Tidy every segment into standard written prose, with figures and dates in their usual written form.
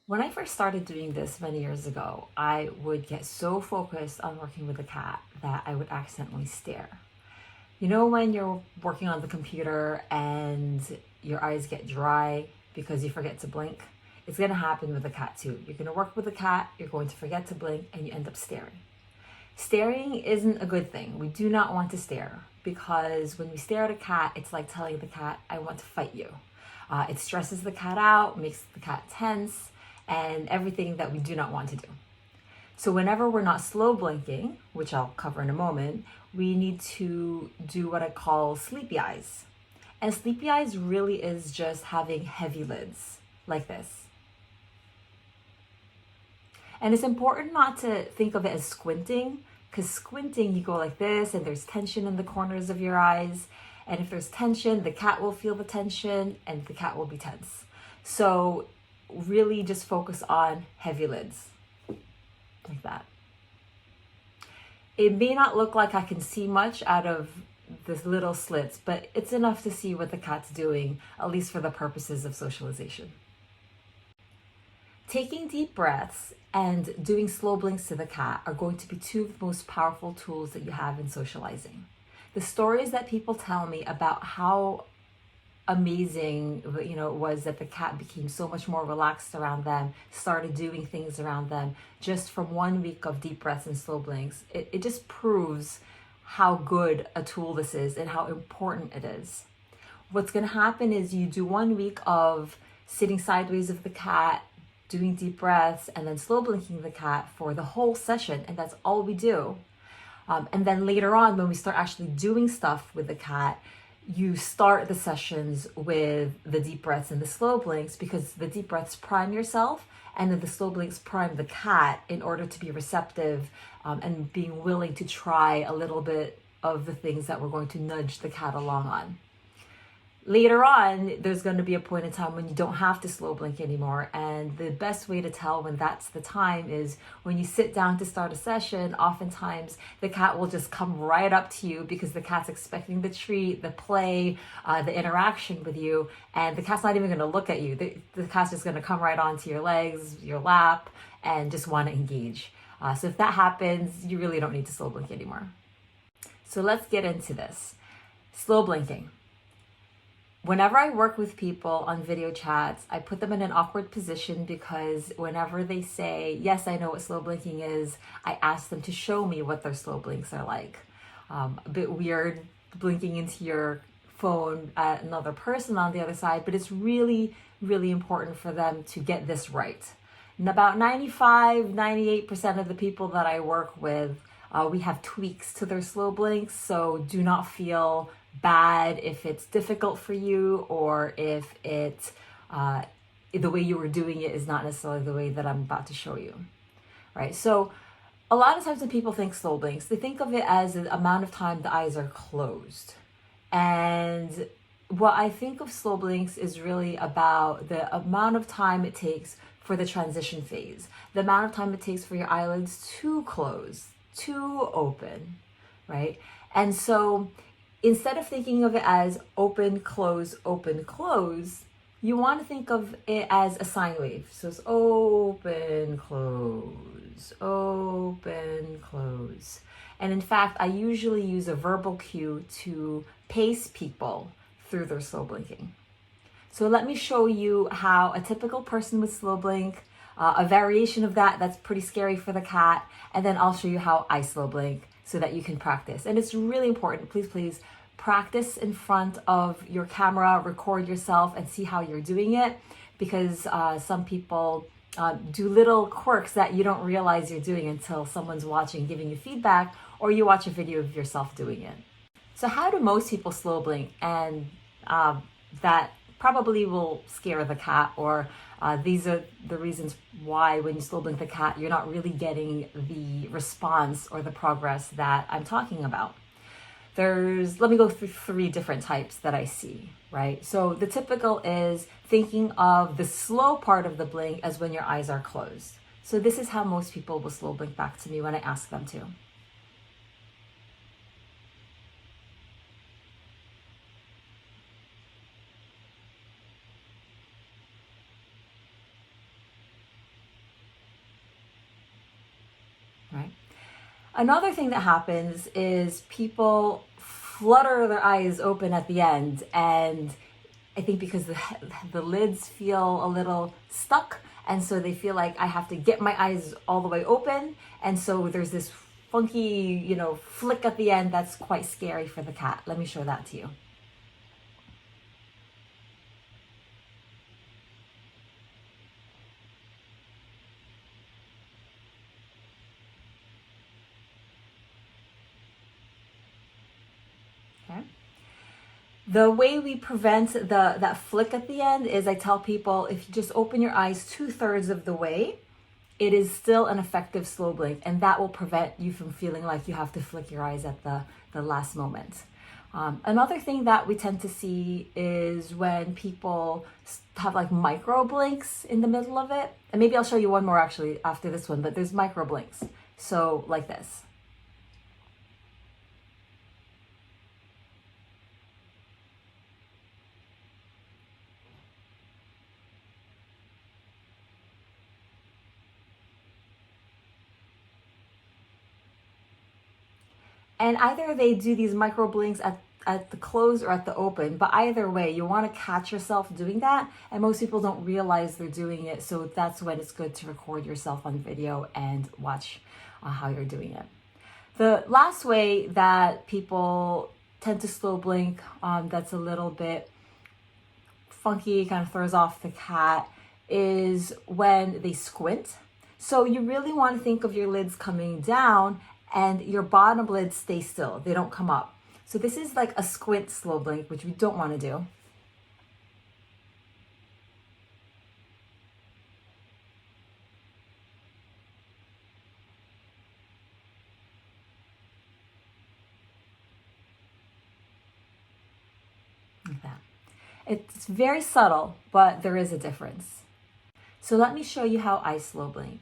When I first started doing this many years ago, I would get so focused on working with the cat that I would accidentally stare. You know, when you're working on the computer and your eyes get dry because you forget to blink? It's going to happen with the cat too. You're going to work with the cat, you're going to forget to blink, and you end up staring. Staring isn't a good thing. We do not want to stare because when we stare at a cat, it's like telling the cat, I want to fight you. It stresses the cat out, makes the cat tense, and everything that we do not want to do. So whenever we're not slow blinking, which I'll cover in a moment, we need to do what I call sleepy eyes. And sleepy eyes really is just having heavy lids like this. And it's important not to think of it as squinting, because squinting, you go like this and there's tension in the corners of your eyes. And if there's tension, the cat will feel the tension and the cat will be tense. So really just focus on heavy lids like that. It may not look like I can see much out of this little slits, but it's enough to see what the cat's doing, at least for the purposes of socialization. Taking deep breaths and doing slow blinks to the cat are going to be two of the most powerful tools that you have in socializing. The stories that people tell me about how amazing it was that the cat became so much more relaxed around them, started doing things around them just from 1 week of deep breaths and slow blinks. It just proves how good a tool this is and how important it is. What's going to happen is you do 1 week of sitting sideways of the cat, doing deep breaths, and then slow blinking the cat for the whole session, and that's all we do. And then later on, when we start actually doing stuff with the cat, you start the sessions with the deep breaths and the slow blinks, because the deep breaths prime yourself and then the slow blinks prime the cat in order to be receptive and being willing to try a little bit of the things that we're going to nudge the cat along on. Later on, there's going to be a point in time when you don't have to slow blink anymore. And the best way to tell when that's the time is when you sit down to start a session. Oftentimes, the cat will just come right up to you because the cat's expecting the treat, the play, the interaction with you. And the cat's not even going to look at you. The cat's just going to come right onto your legs, your lap, and just want to engage. So if that happens, you really don't need to slow blink anymore. So let's get into this. Slow blinking. Whenever I work with people on video chats, I put them in an awkward position because whenever they say, yes, I know what slow blinking is, I ask them to show me what their slow blinks are like. A bit weird blinking into your phone at another person on the other side, but it's really, really important for them to get this right. And about 98% of the people that I work with, we have tweaks to their slow blinks, so do not feel bad if it's difficult for you or if the way you were doing it is not necessarily the way that I'm about to show you, right? So a lot of times when people think slow blinks, they think of it as the amount of time the eyes are closed. And what I think of slow blinks is really about the amount of time it takes for the transition phase, the amount of time it takes for your eyelids to close, to open, right? And so instead of thinking of it as open, close, you want to think of it as a sine wave. So it's open, close. And in fact, I usually use a verbal cue to pace people through their slow blinking. So let me show you how a typical person would slow blink, a variation of that that's pretty scary for the cat, and then I'll show you how I slow blink so that you can practice. And it's really important, please practice in front of your camera, record yourself and see how you're doing it, because some people do little quirks that you don't realize you're doing until someone's watching, giving you feedback, or you watch a video of yourself doing it. So how do most people slow blink? And that probably will scare the cat, or these are the reasons why when you slow blink the cat, you're not really getting the response or the progress that I'm talking about. Let me go through 3 different types that I see, right? So the typical is thinking of the slow part of the blink as when your eyes are closed. So this is how most people will slow blink back to me when I ask them to. Another thing that happens is people flutter their eyes open at the end, and I think because the lids feel a little stuck, and so they feel like I have to get my eyes all the way open, and so there's this funky, flick at the end that's quite scary for the cat. Let me show that to you. Okay. The way we prevent that flick at the end is I tell people if you just open your eyes 2/3 of the way, it is still an effective slow blink, and that will prevent you from feeling like you have to flick your eyes at the last moment. Another thing that we tend to see is when people have like micro blinks in the middle of it. And maybe I'll show you one more actually after this one, but there's micro blinks. So like this. And either they do these micro blinks at the close or at the open, but either way, you want to catch yourself doing that. And most people don't realize they're doing it. So that's when it's good to record yourself on video and watch how you're doing it. The last way that people tend to slow blink, that's a little bit funky, kind of throws off the cat, is when they squint. So you really want to think of your lids coming down and your bottom lids stay still. They don't come up. So this is like a squint slow blink, which we don't want to do. Like that. It's very subtle, but there is a difference. So let me show you how I slow blink.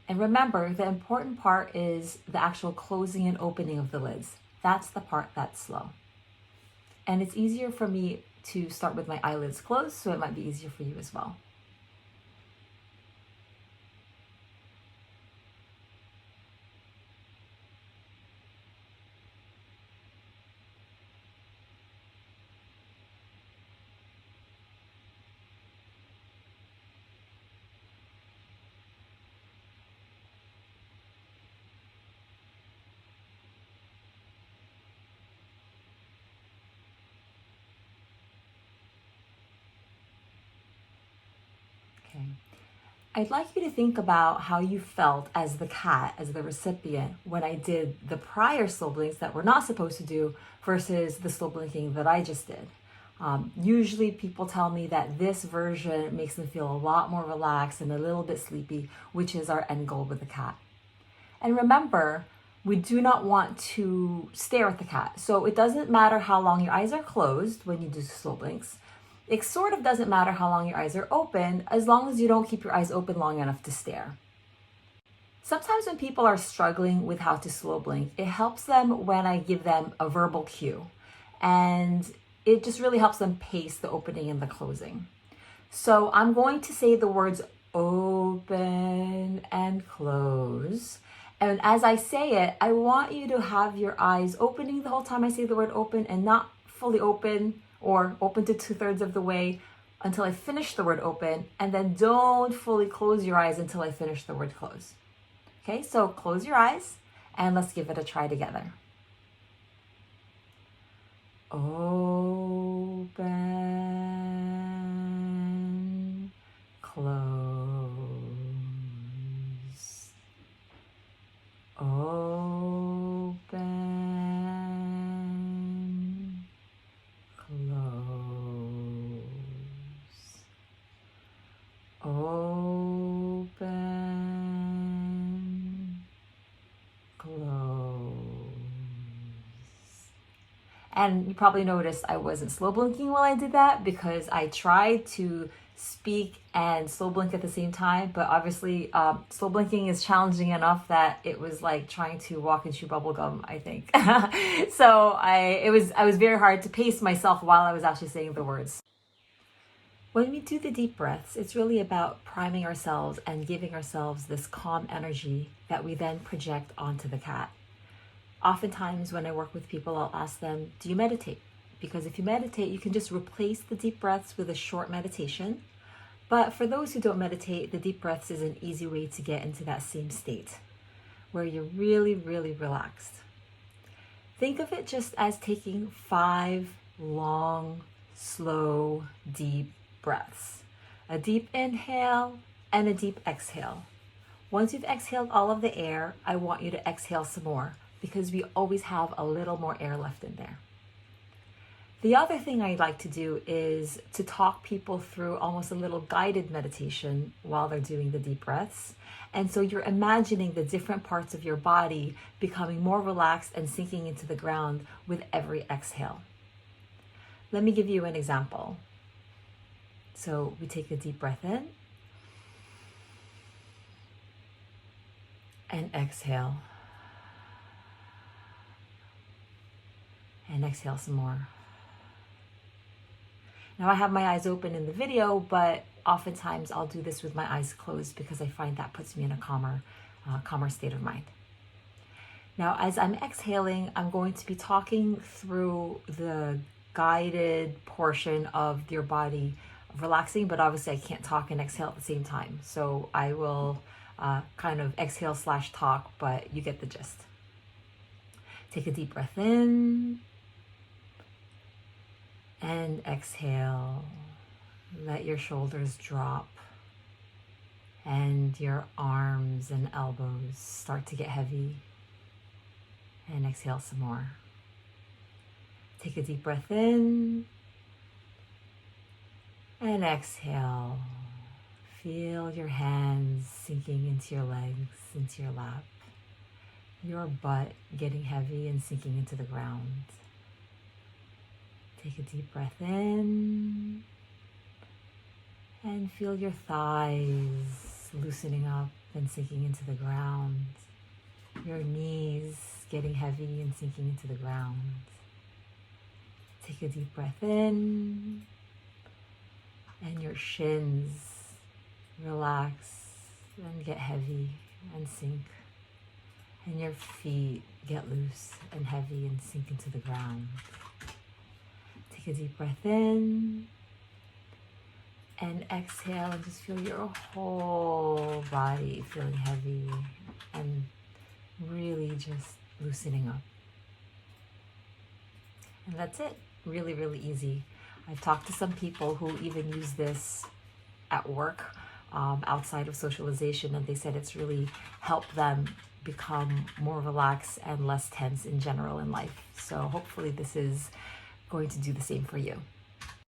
And remember, the important part is the actual closing and opening of the lids. That's the part that's slow. And it's easier for me to start with my eyelids closed, so it might be easier for you as well. Okay. I'd like you to think about how you felt as the cat, as the recipient, when I did the prior slow blinks that we're not supposed to do versus the slow blinking that I just did. Usually people tell me that this version makes them feel a lot more relaxed and a little bit sleepy, which is our end goal with the cat. And remember, we do not want to stare at the cat. So it doesn't matter how long your eyes are closed when you do slow blinks. It sort of doesn't matter how long your eyes are open, as long as you don't keep your eyes open long enough to stare. Sometimes when people are struggling with how to slow blink, it helps them when I give them a verbal cue. And it just really helps them pace the opening and the closing. So I'm going to say the words open and close. And as I say it, I want you to have your eyes opening the whole time I say the word open and not fully open or open to 2/3 of the way until I finish the word open, and then don't fully close your eyes until I finish the word close. Okay, so close your eyes and let's give it a try together. Open, close, open, close, open, close. And you probably noticed I wasn't slow blinking while I did that because I tried to speak and slow blink at the same time, but obviously slow blinking is challenging enough that it was like trying to walk and chew bubble gum, I think. So I was very hard to pace myself while I was actually saying the words. When we do the deep breaths, it's really about priming ourselves and giving ourselves this calm energy that we then project onto the cat. Oftentimes when I work with people, I'll ask them, do you meditate? Because if you meditate, you can just replace the deep breaths with a short meditation. But for those who don't meditate, the deep breaths is an easy way to get into that same state where you're really, really relaxed. Think of it just as taking 5 long, slow, deep breaths. A deep inhale and a deep exhale. Once you've exhaled all of the air, I want you to exhale some more because we always have a little more air left in there. The other thing I like to do is to talk people through almost a little guided meditation while they're doing the deep breaths. And so you're imagining the different parts of your body becoming more relaxed and sinking into the ground with every exhale. Let me give you an example. So we take a deep breath in and exhale. And exhale some more. Now I have my eyes open in the video, but oftentimes I'll do this with my eyes closed because I find that puts me in a calmer state of mind. Now, as I'm exhaling, I'm going to be talking through the guided portion of your body relaxing, but obviously I can't talk and exhale at the same time. So I will kind of exhale/talk, but you get the gist. Take a deep breath in. And exhale, let your shoulders drop and your arms and elbows start to get heavy. And exhale some more. Take a deep breath in and exhale. Feel your hands sinking into your legs, into your lap, your butt getting heavy and sinking into the ground. Take a deep breath in and feel your thighs loosening up and sinking into the ground. Your knees getting heavy and sinking into the ground. Take a deep breath in and your shins relax and get heavy and sink. And your feet get loose and heavy and sink into the ground. Take a deep breath in and exhale and just feel your whole body feeling heavy and really just loosening up. And that's it. Really, really easy. I've talked to some people who even use this at work outside of socialization, and they said it's really helped them become more relaxed and less tense in general in life. So hopefully this is going to do the same for you.